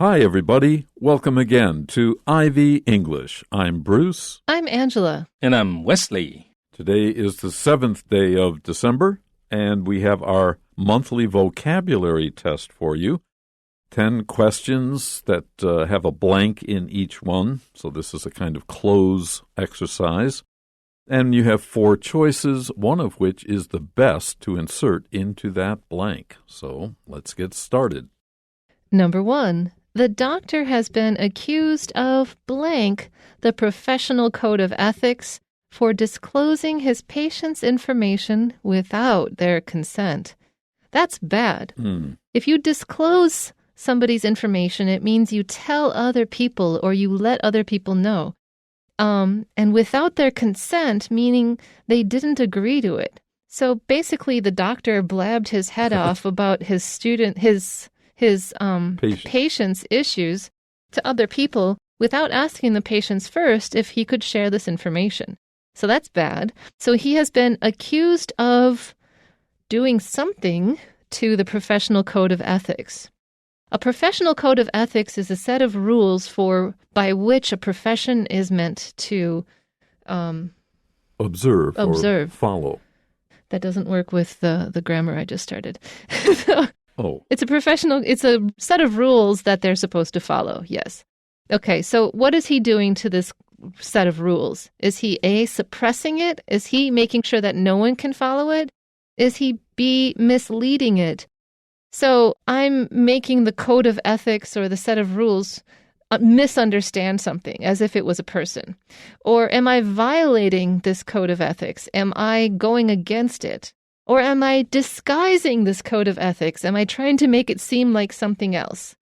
Hi, everybody. Welcome again to Ivy English. I'm Bruce. I'm Angela. And I'm Wesley. Today is the 7th day of December, and we have our monthly vocabulary test for you. 10 questions that have a blank in each one, so this is a kind of cloze exercise. And you have 4 choices, one of which is the best to insert into that blank. So let's get started. Number 1. The doctor has been accused of blank the professional code of ethics for disclosing his patient's information without their consent. That's bad. If you disclose somebody's information, it means you tell other people or you let other people know. And without their consent, meaning they didn't agree to it. So basically, the doctor blabbed his head off about his patient's issues to other people without asking the patients first if he could share this information. So that's bad. So he has been accused of doing something to the professional code of ethics. A professional code of ethics is a set of rules by which a profession is meant to observe or follow. That doesn't work with the grammar I just started. Oh. It's a set of rules that they're supposed to follow, yes. Okay, so what is he doing to this set of rules? Is he A, suppressing it? Is he making sure that no one can follow it? Is he B, misleading it? So I'm making the code of ethics or the set of rules misunderstand something as if it was a person. Or am I violating this code of ethics? Am I going against it? Or am I disguising this code of ethics? Am I trying to make it seem like something else?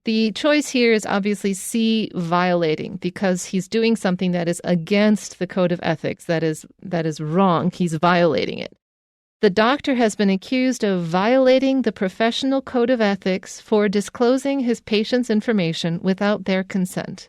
The choice here is obviously C, violating, because he's doing something that is against the code of ethics, that is wrong. He's violating it. The doctor has been accused of violating the professional code of ethics for disclosing his patient's information without their consent.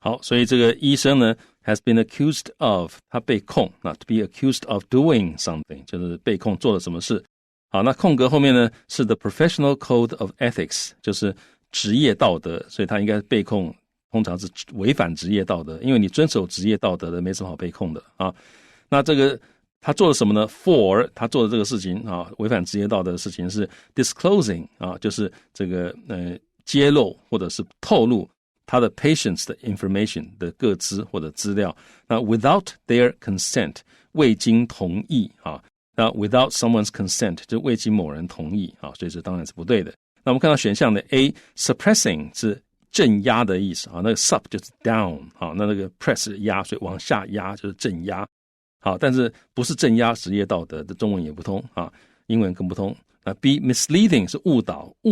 好，所以这个医生呢 has been accused of 他被控，那 to be accused of doing something 就是被控做了什么事。好，那空格后面呢是 the professional code of ethics 就是职业道德，所以他应该被控通常是违反职业道德，因为你遵守职业道德的没什么好被控的啊。那这个他做了什么呢 ？for 他做的这个事情啊，违反职业道德的事情是 disclosing 啊，就是这个揭露或者是透露他的 patients 的 information 的个资或者资料。那 without their consent 未经同意啊，那 without someone's consent 就未经某人同意啊，所以这当然是不对的。那我们看到选项的 A suppressing 是镇压的意思啊，那个 sup 就是 down 啊，那个 press 是压，所以往下压就是镇压。好，但是不是镇压职业道德的中文也不通啊，英文更不通。那 B misleading 是误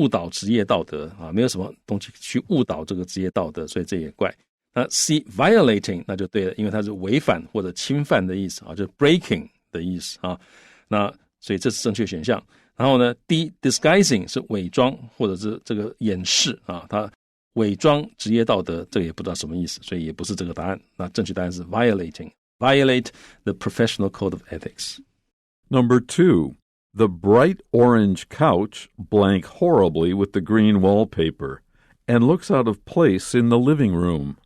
导职业道德啊，没有什么东西去误导这个职业道德，所以这也怪。那 C violating 那就对了，因为它是违反或者侵犯的意思啊，就是 breaking 的意思啊。那所以这是正确选项。然后呢 D disguising 是伪装或者是这个掩饰啊，它伪装职业道德，这个也不知道什么意思，所以也不是这个答案。那正确答案是 violate the professional code of ethics. Number 2. The bright orange couch blank horribly with the green wallpaper and looks out of place in the living room.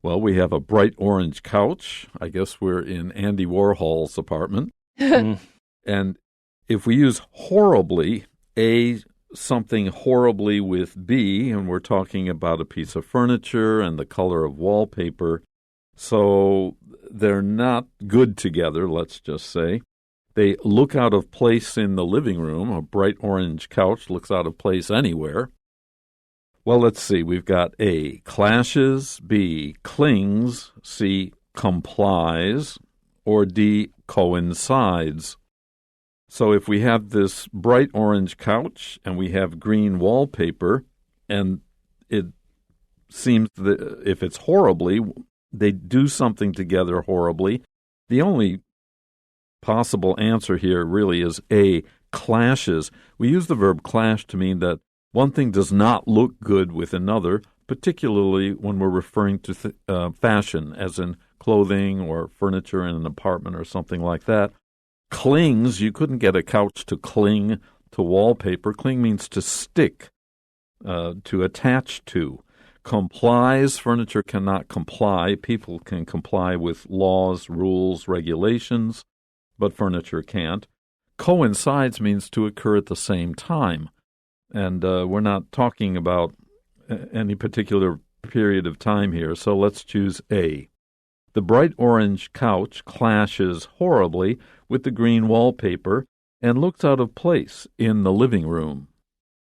Well, we have a bright orange couch. I guess we're in Andy Warhol's apartment. And if we use horribly, A, something horribly with B, and we're talking about a piece of furniture and the color of wallpaper, so they're not good together, let's just say. They look out of place in the living room. A bright orange couch looks out of place anywhere. Well, let's see. We've got A, clashes, B, clings, C, complies, or D, coincides. So if we have this bright orange couch and we have green wallpaper, and it seems that if it's horribly, they do something together horribly. The only possible answer here really is A, clashes. We use the verb clash to mean that one thing does not look good with another, particularly when we're referring to fashion, as in clothing or furniture in an apartment or something like that. Clings, you couldn't get a couch to cling to wallpaper. Cling means to stick. to attach to. Complies, furniture cannot comply. People can comply with laws, rules, regulations, but furniture can't. Coincides means to occur at the same time. And we're not talking about any particular period of time here, so let's choose A. The bright orange couch clashes horribly with the green wallpaper and looks out of place in the living room.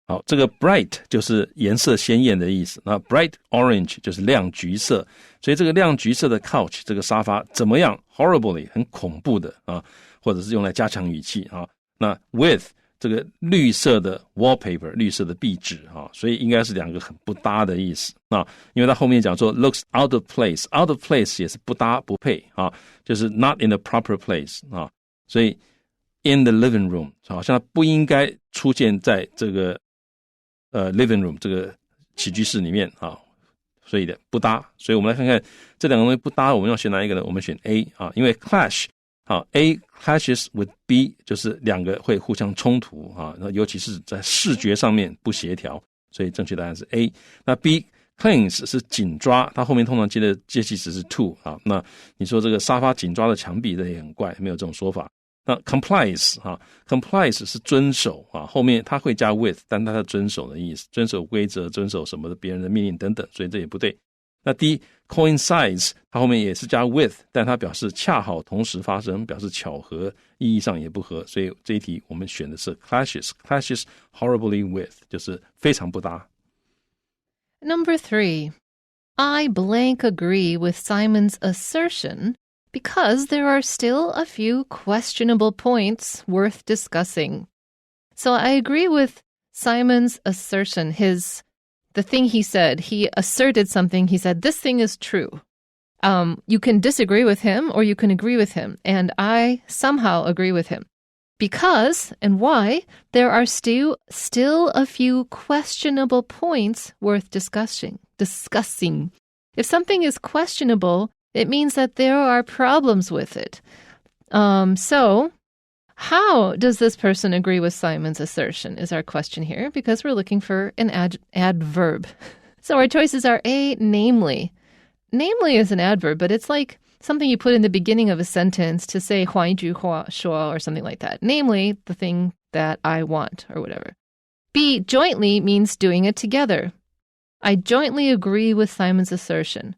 好，这个 bright 就是颜色鲜艳的意思，那 bright orange 就是亮橘色，所以这个亮橘色的 couch 这个沙发怎么样 horribly 很恐怖的啊，或者是用来加强语气啊。那 with 这个绿色的 wallpaper 绿色的壁纸啊，所以应该是两个很不搭的意思啊，因为它后面讲说 looks out of place， out of place 也是不搭不配啊，就是 not in the proper place 啊，所以 in the living room 好像它不应该出现在这个living room 这个起居室里面啊，所以的不搭，所以我们来看看这两个东西不搭，我们要选哪一个呢？我们选 A 啊，因为 clash 啊 A clashes with B 就是两个会互相冲突啊，尤其是在视觉上面不协调，所以正确答案是 A。那 B clings 是紧抓，它后面通常接的介系词是 to 啊，那你说这个沙发紧抓的墙壁，这也很怪，没有这种说法。那 complies 啊 complies 是遵守啊，后面它会加 with， 但它是遵守的意思，遵守规则，遵守什么的别人的命令等等，所以这也不对。那 D coincides 它后面也是加 with， 但它表示恰好同时发生，表示巧合，意义上也不合，所以这一题我们选的是 clashes horribly with 就是非常不搭。Number 3. I blank agree with Simon's assertion because there are still a few questionable points worth discussing. So I agree with Simon's assertion, the thing he said. He asserted something. He said, this thing is true. You can disagree with him or you can agree with him. And I somehow agree with him. Because, and why, there are still a few questionable points worth discussing. If something is questionable, it means that there are problems with it. So, how does this person agree with Simon's assertion is our question here, because we're looking for an adverb. So our choices are A, namely. Namely is an adverb, but it's like something you put in the beginning of a sentence to say 换一句话说 or something like that. Namely, the thing that I want or whatever. B, jointly means doing it together. I jointly agree with Simon's assertion.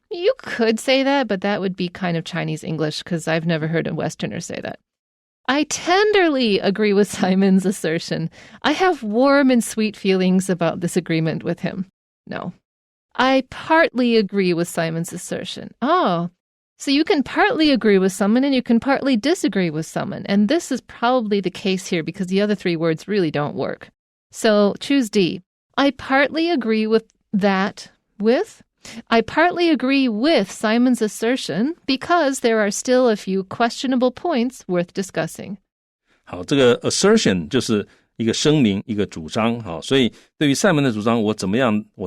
You could say that, but that would be kind of Chinese English because I've never heard a Westerner say that. I tenderly agree with Simon's assertion. I have warm and sweet feelings about this agreement with him. No. I partly agree with Simon's assertion. Oh, so you can partly agree with someone and you can partly disagree with someone. And this is probably the case here because the other three words really don't work. So choose D. I partly agree with I partly agree with Simon's assertion because there are still a few questionable points worth discussing. 好，这个 assertion 就是一个声明，一个主张。好，所以对于赛门的主张，我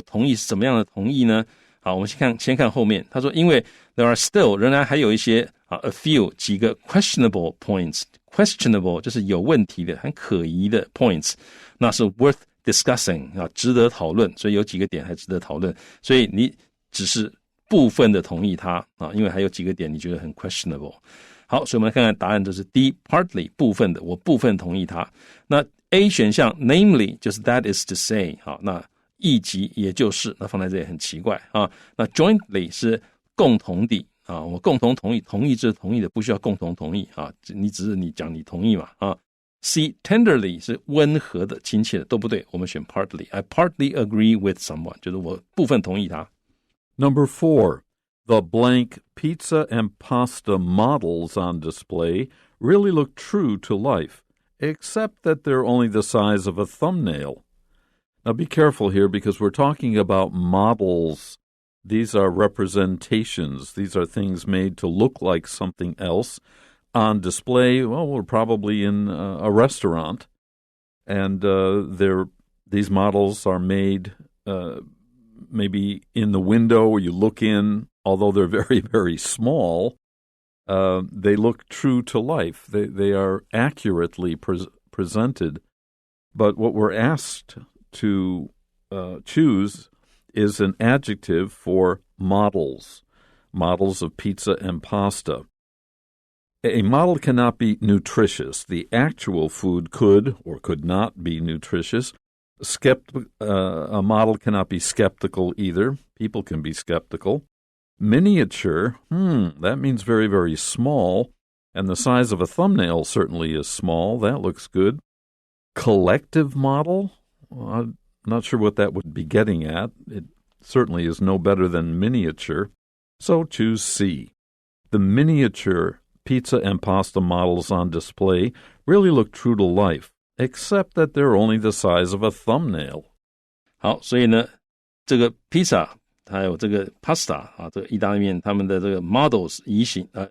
同意是怎么样的同意呢？好，我们先看后面。他说，因为 there are still 仍然还有一些a few 几个 questionable points。questionable 就是有问题的、很可疑的 points， 那是 worth discussing 啊，值得讨论。所以有几个点还值得讨论。所以你只是部分的同意他啊，因为还有几个点你觉得很 questionable。好，所以我们来看看答案，就是 D partly 部分的，我部分同意他。那 A 选项 namely 就是 that is to say， 好，那意即也就是，那放在这里很奇怪啊。那 jointly 是共同的啊，我共同同意，同意就是同意的，不需要共同同意啊，你只是你讲你同意嘛啊。C tenderly 是温和的、亲切的，都不对，我们选 partly。I partly agree with someone， 就是我部分同意他。Number 4. The blank pizza and pasta models on display really look true to life, except that they're only the size of a thumbnail. Now be careful here because we're talking about models. These are representations. These are things made to look like something else. On display, well, we're probably in a restaurant, and these models are made maybe in the window where you look in. Although they're very, very small, they look true to life. They are accurately presented. But what we're asked to choose is an adjective for models of pizza and pasta. A model cannot be nutritious. The actual food could or could not be nutritious. A model cannot be skeptical either. People can be skeptical. Miniature, that means very, very small, and the size of a thumbnail certainly is small. That looks good. Collective model, well, I'm not sure what that would be getting at. It certainly is no better than miniature, so choose C. The miniature pizza and pasta models on display really look true to life, except that they're only the size of a thumbnail. 好，所以呢，这个披萨还有这个 pasta 啊，这个意大利面，他们的这个 models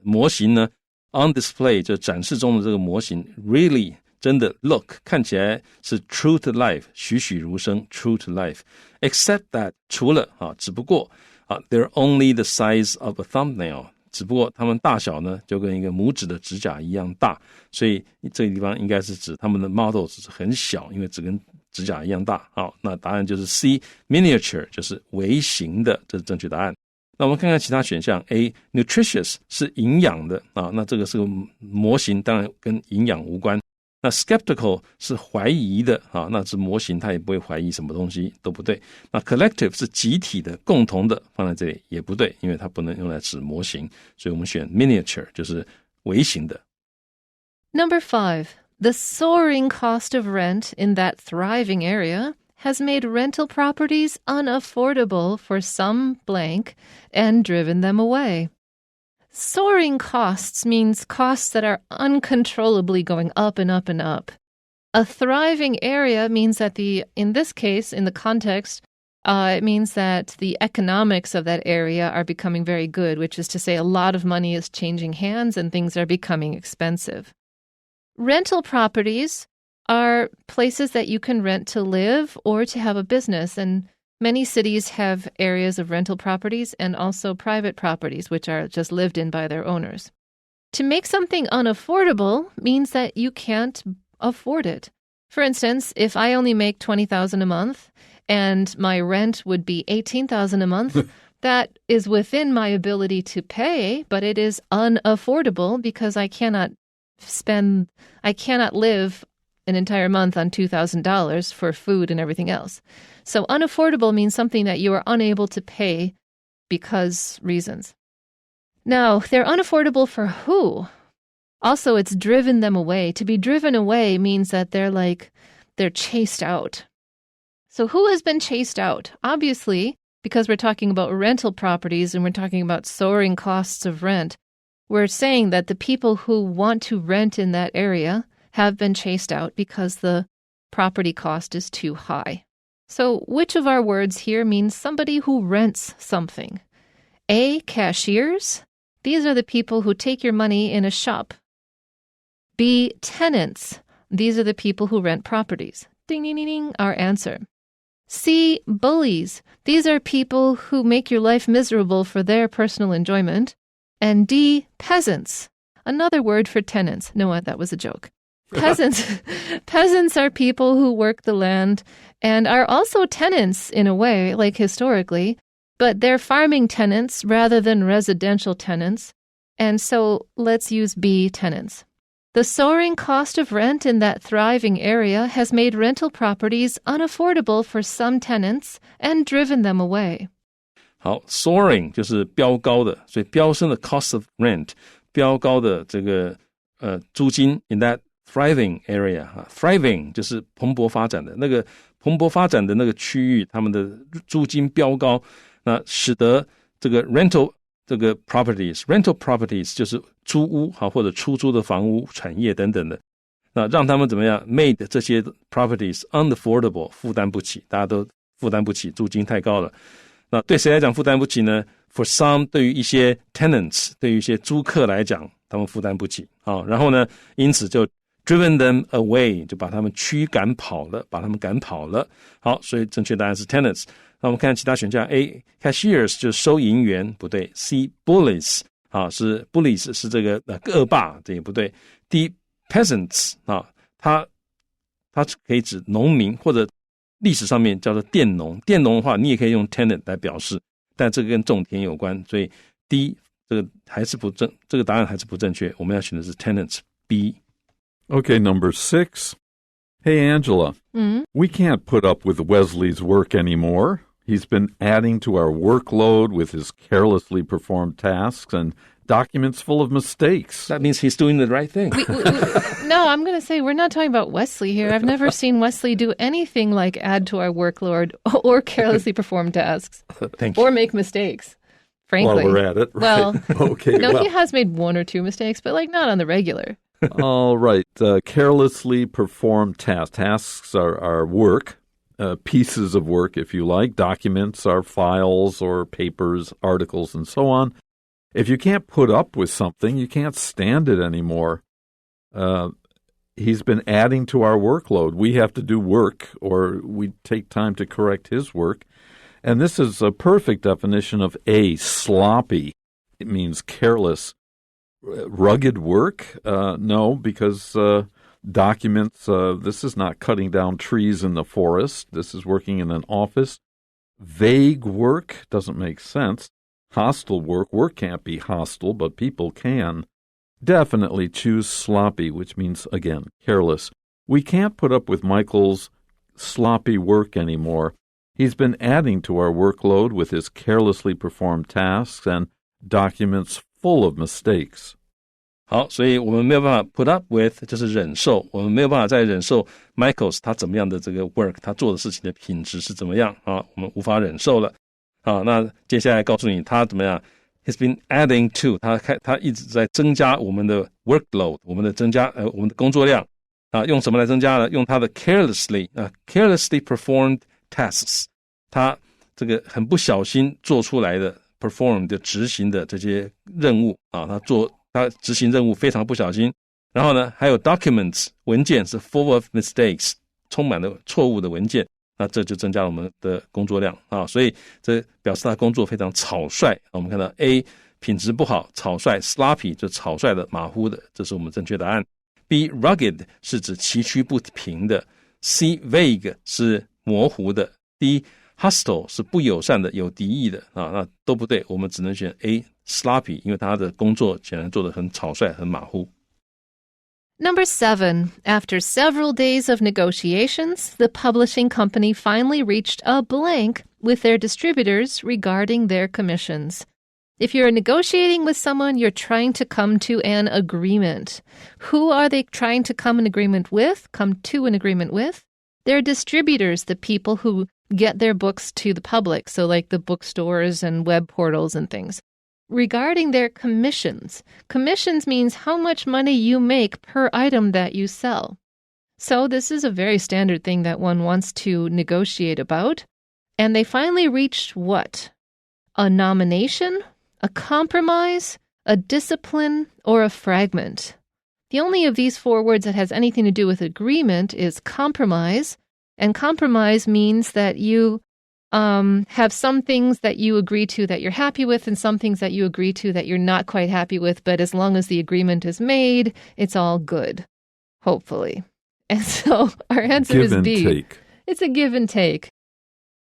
模型呢 on display 就展示中的这个模型 really 真的 look 看起来是 true to life 栩栩如生 true to life except that 除了只不过they're only the size of a thumbnail 只不过它们大小呢就跟一个拇指的指甲一样大，所以这个地方应该是指它们的 models 是很小，因为只跟指甲一样大。好，那答案就是 C miniature 就是微型的，这是正确答案。那我们看看其他选项 A nutritious 是营养的那这个是个模型，当然跟营养无关。那 skeptical 是怀疑的那是模型，它也不会怀疑什么东西，都不对。那 collective 是集体的共同的，放在这里也不对，因为它不能用来指模型，所以我们选 miniature 就是微型的。 Number 5. The soaring cost of rent in that thriving area has made rental properties unaffordable for some blank and driven them away. Soaring costs means costs that are uncontrollably going up and up and up. A thriving area means that in this case, in the context, it means that the economics of that area are becoming very good, which is to say a lot of money is changing hands and things are becoming expensive. Rental properties are places that you can rent to live or to have a business, and many cities have areas of rental properties and also private properties, which are just lived in by their owners. To make something unaffordable means that you can't afford it. For instance, if I only make $20,000 a month and my rent would be $18,000 a month, that is within my ability to pay, but it is unaffordable because I cannot live an entire month on $2,000 for food and everything else. So unaffordable means something that you are unable to pay because reasons. Now, they're unaffordable for who? Also, it's driven them away. To be driven away means that they're chased out. So who has been chased out? Obviously, because we're talking about rental properties and we're talking about soaring costs of rent, we're saying that the people who want to rent in that area have been chased out because the property cost is too high. So which of our words here means somebody who rents something? A, cashiers. These are the people who take your money in a shop. B, tenants. These are the people who rent properties. Ding, ding, ding, ding, our answer. C, bullies. These are people who make your life miserable for their personal enjoyment. And D, peasants. Another word for tenants. No, that was a joke. Peasants are people who work the land and are also tenants in a way, like historically, but they're farming tenants rather than residential tenants. And so let's use B, tenants. The soaring cost of rent in that thriving area has made rental properties unaffordable for some tenants and driven them away. 好 soaring 就是飙高的，所以飙升的 cost of rent 飙高的这个租金 in that thriving area thriving 就是蓬勃发展的那个蓬勃发展的那个区域，他们的租金飙高，那使得这个 rental 这个 rental properties 就是租屋或者出租的房屋产业等等的，那让他们怎么样 made 这些 properties unaffordable 负担不起，大家都负担不起，租金太高了。那对谁来讲负担不起呢？ For some 对于一些 tenants 对于一些租客来讲他们负担不起然后呢因此就 driven them away 就把他们赶跑了。好，所以正确答案是 tenants。 那我们看其他选项 A cashiers 就是收银员，不对。 C bullies 是 bullies 是这个恶霸，这也不对。 D peasants 它可以指农民或者历史上面叫做佃农，佃农的话你也可以用 tenant 来表示，但这个跟种田有关，所以 D 这个答案还是不正确，我们要选的是 tenants B. Okay, number 6. Hey, Angela. We can't put up with Wesley's work anymore. He's been adding to our workload with his carelessly performed tasks and documents full of mistakes. That means he's doing the right thing. No, I'm going to say we're not talking about Wesley here. I've never seen Wesley do anything like add to our workload or carelessly perform tasks. Thank you. Or make mistakes, frankly. While we're at it. Well, okay, no, he has made 1 or 2 mistakes, but like not on the regular. All right. Carelessly performed tasks. Tasks are work, pieces of work, if you like. Documents are files or papers, articles, and so on. If you can't put up with something, you can't stand it anymore. He's been adding to our workload. We have to do work, or we take time to correct his work. And this is a perfect definition of A, sloppy. It means careless. Rugged work? No, because documents, this is not cutting down trees in the forest. This is working in an office. Vague work doesn't make sense. Hostile work can't be hostile, but people can. Definitely choose sloppy, which means, again, careless. We can't put up with Michael's sloppy work anymore. He's been adding to our workload with his carelessly performed tasks and documents full of mistakes. 好，所以我们没有办法 put up with 就是忍受，我们没有办法再忍受 Michaels 他怎么样的这个 work， 他做的事情的品质是怎么样啊，我们无法忍受了。好，那接下来告诉你他怎么样 He's been adding to 他一直在增加我们的 workload， 我们的工作量啊，用什么来增加呢？用他的 carelessly performed tasks， 他这个很不小心做出来的 perform 的执行的这些任务啊，他执行任务非常不小心。然后呢，还有 documents 文件是 full of mistakes， 充满了错误的文件。那这就增加了我们的工作量啊，所以这表示他工作非常草率。我们看到 A 品质不好，草率 sloppy 就草率的、马虎的，这是我们正确答案。B rugged 是指崎岖不平的。C vague 是模糊的。D hostile 是不友善的、有敌意的啊，那都不对，我们只能选 A sloppy， 因为他的工作显然做得很草率、很马虎。Number 7. After several days of negotiations, the publishing company finally reached a blank with their distributors regarding their commissions. If you're negotiating with someone, you're trying to come to an agreement. Who are they trying to come to an agreement with? Their distributors, the people who get their books to the public, so like the bookstores and web portals and things. Regarding their commissions. Commissions means how much money you make per item that you sell. So this is a very standard thing that one wants to negotiate about. And they finally reached what? A nomination, a compromise, a discipline, or a fragment. The only of these 4 words that has anything to do with agreement is compromise. And compromise means that you have some things that you agree to that you're happy with and some things that you agree to that you're not quite happy with, but as long as the agreement is made, it's all good, hopefully. And so our answer is B. Give and take. It's a give and take.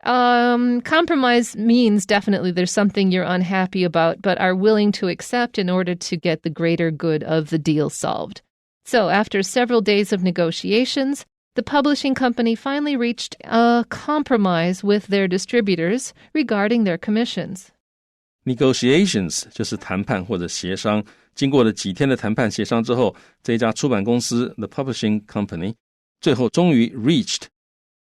Compromise means definitely there's something you're unhappy about, but are willing to accept in order to get the greater good of the deal solved. So after several days of negotiations, the publishing company finally reached a compromise with their distributors regarding their commissions. Negotiations 就是谈判或者协商，经过了几天的谈判协商之后，这一家出版公司 The Publishing Company 最后终于 reached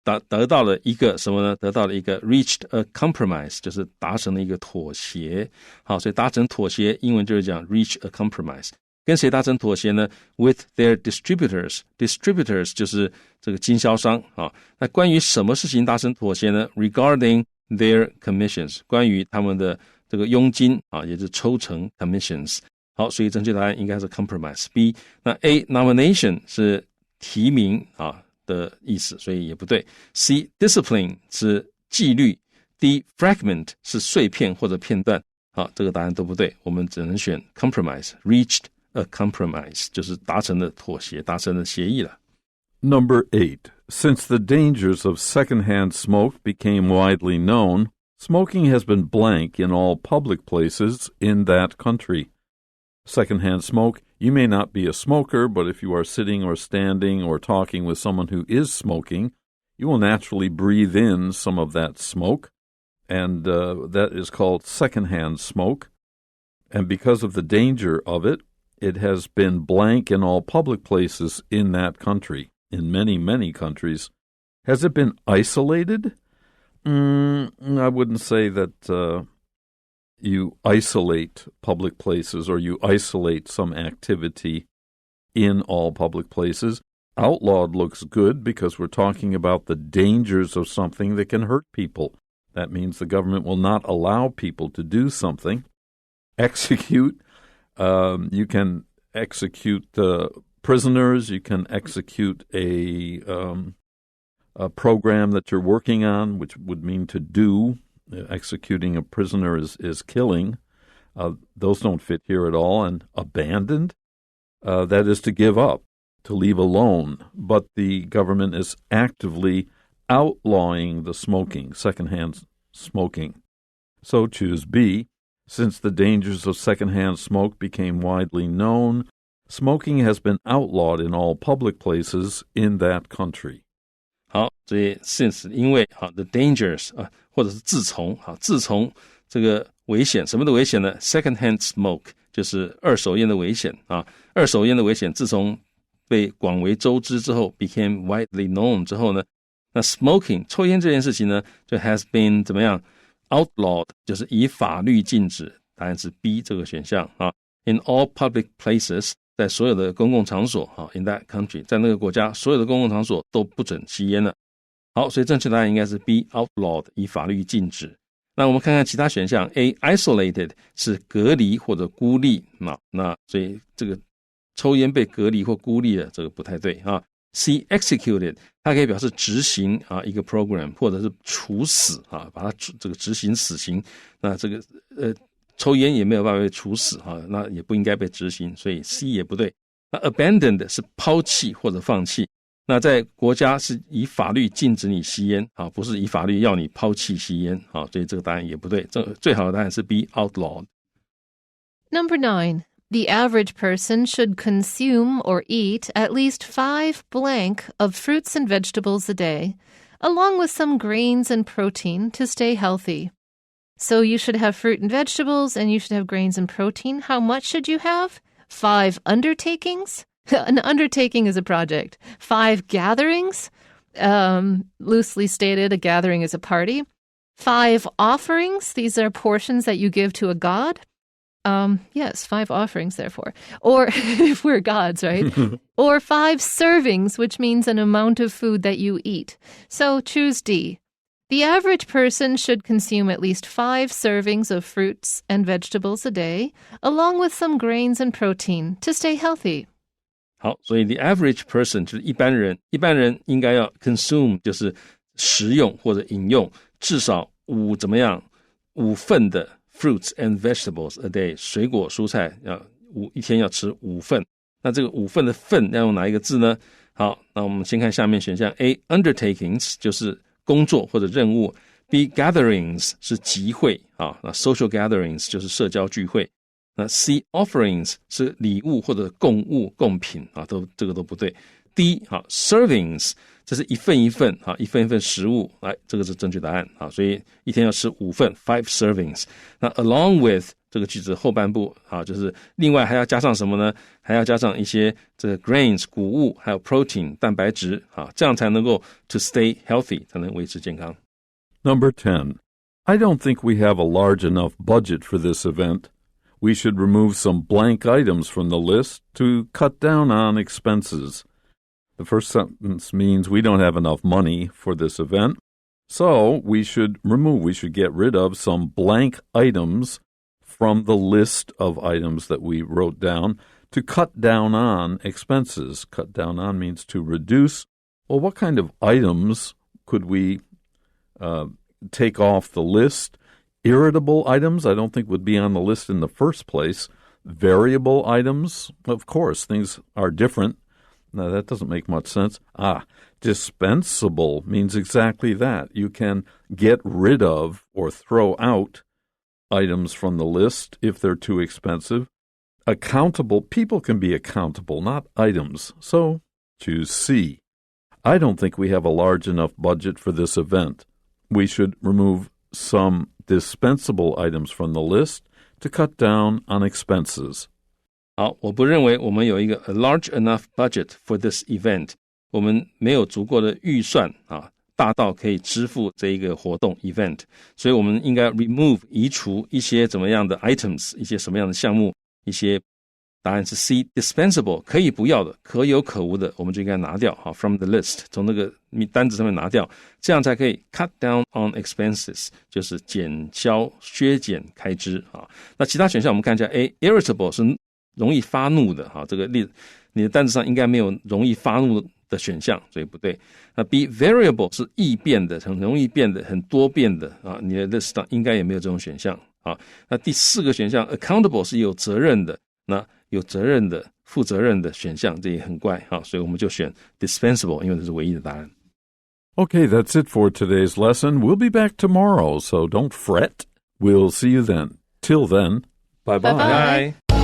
得到了一个什么呢？得到了一个 reached a compromise， 就是达成了一个妥协。好，所以达成妥协英文就是讲 reach a compromise。跟谁达成妥协呢？ With their distributors. Distributors 就是这个经销商啊。那关于什么事情达成妥协呢？ Regarding their commissions. 关于他们的这个佣金啊，也就是抽成 commissions。好，所以正确答案应该是 compromise B。那 A nomination 是提名啊的意思，所以也不对。C discipline 是纪律。D fragment 是碎片或者片段。好，这个答案都不对，我们只能选 compromise reached a compromise 就是达成了妥协，达成了协议了。Number 8. Since the dangers of secondhand smoke became widely known, smoking has been blank in all public places in that country. Secondhand smoke, you may not be a smoker, but if you are sitting or standing or talking with someone who is smoking, you will naturally breathe in some of that smoke, and that is called secondhand smoke. And because of the danger of it, it has been blank in all public places in that country, in many, many countries. Has it been isolated? I wouldn't say that you isolate public places or you isolate some activity in all public places. Outlawed looks good because we're talking about the dangers of something that can hurt people. That means the government will not allow people to do something. Execute, you can execute prisoners, you can execute a program that you're working on, which would mean to do. Executing a prisoner is killing. Those don't fit here at all. And abandoned, that is to give up, to leave alone. But the government is actively outlawing the smoking, secondhand smoking. So choose B. Since the dangers of secondhand smoke became widely known, smoking has been outlawed in all public places in that country. 好，所以 since 因为the dangers 或者是自从这个危险，什么的危险呢 ？second-hand smoke 就是二手烟的危险啊，二手烟的危险自从被广为周知之后 became widely known 之后呢，那 smoking 抽烟这件事情呢，就 has been 怎么样 outlawed 就是以法律禁止，答案是 B 这个选项啊。In all public places 在所有的公共场所in that country 在那个国家所有的公共场所都不准吸烟了。好，所以正确答案应该是 B outlawed 以法律禁止。那我们看看其他选项 A isolated 是隔离或者孤立那所以这个抽烟被隔离或孤立了，这个不太对啊。C executed 它可以表示执行一个 program 或者是处死把它这个执行死刑，那这个抽烟也没有办法被处死那也不应该被执行，所以 C 也不对。那 abandoned 是抛弃或者放弃，那在国家是以法律禁止你吸烟不是以法律要你抛弃吸烟所以这个答案也不对，最好的答案是 B outlawed. Number 9. The average person should consume or eat at least 5 blank of fruits and vegetables a day, along with some grains and protein to stay healthy. So you should have fruit and vegetables, and you should have grains and protein. How much should you have? 5 undertakings? An undertaking is a project. 5 gatherings? Loosely stated, a gathering is a party. 5 offerings? These are portions that you give to a god. Yes, 5 offerings, therefore. Or if we're gods, right? Or 5 servings, which means an amount of food that you eat. So choose D. The average person should consume at least 5 servings of fruits and vegetables a day, along with some grains and protein to stay healthy. 好，所以 the average person 就是一般人，一般人应该要 consume 就是食用或者饮用至少5份的 fruits and vegetables a day 水果蔬菜一天要吃5份。那这个5份的份要用哪一个字呢？好，那我们先看下面选项 A undertakings 就是工作或者任务， B gatherings 是集会那 social gatherings 就是社交聚会，那 C offerings 是礼物或者供物贡品这个都不对。D servings 这是一份一份一份一份食物，这个是正确答案所以一天要吃5份 5 servings。 那 along with 这个句子后半部就是另外还要加上什么呢？还要加上一些这个 grains 谷物，还有 protein 蛋白质这样才能够 to stay healthy 才能维持健康。 Number 10. I don't think we have a large enough budget for this event. We should remove some blank items from the list to cut down on expenses. The first sentence means we don't have enough money for this event, so we should get rid of some blank items from the list of items that we wrote down to cut down on expenses. Cut down on means to reduce. Well, what kind of items could we take off the list? Irritable items, I don't think would be on the list in the first place. Variable items, of course, things are different Now, that doesn't make much sense. Dispensable means exactly that. You can get rid of or throw out items from the list if they're too expensive. Accountable, people can be accountable, not items. So, choose C. I don't think we have a large enough budget for this event. We should remove some dispensable items from the list to cut down on expenses. 好，我不认为我们有一个 a large enough budget for this event. 我们没有足够的预算大到可以支付这一个活动 event. 所以我们应该 remove 移除一些怎么样的 items, 一些什么样的项目，一些答案是 C, dispensable, 可以不要的，可有可无的，我们就应该拿掉from the list, 从那个单子上面拿掉，这样才可以 cut down on expenses, 就是减销削减开支那其他选项我们看一下 A, irritable 是容易发怒的这个你的单子上应该没有容易发怒的选项，所以不对。那 B, variable 是易变的，很容易变的，很多变的你的 list 上应该也没有这种选项那第4个选项 accountable 是有责任的，那有责任的负责任的选项，这也很怪所以我们就选 dispensable， 因为这是唯一的答案。 Okay, that's it for today's lesson. We'll be back tomorrow, so don't fret. We'll see you then. Till then, bye-bye. Bye-bye. Bye.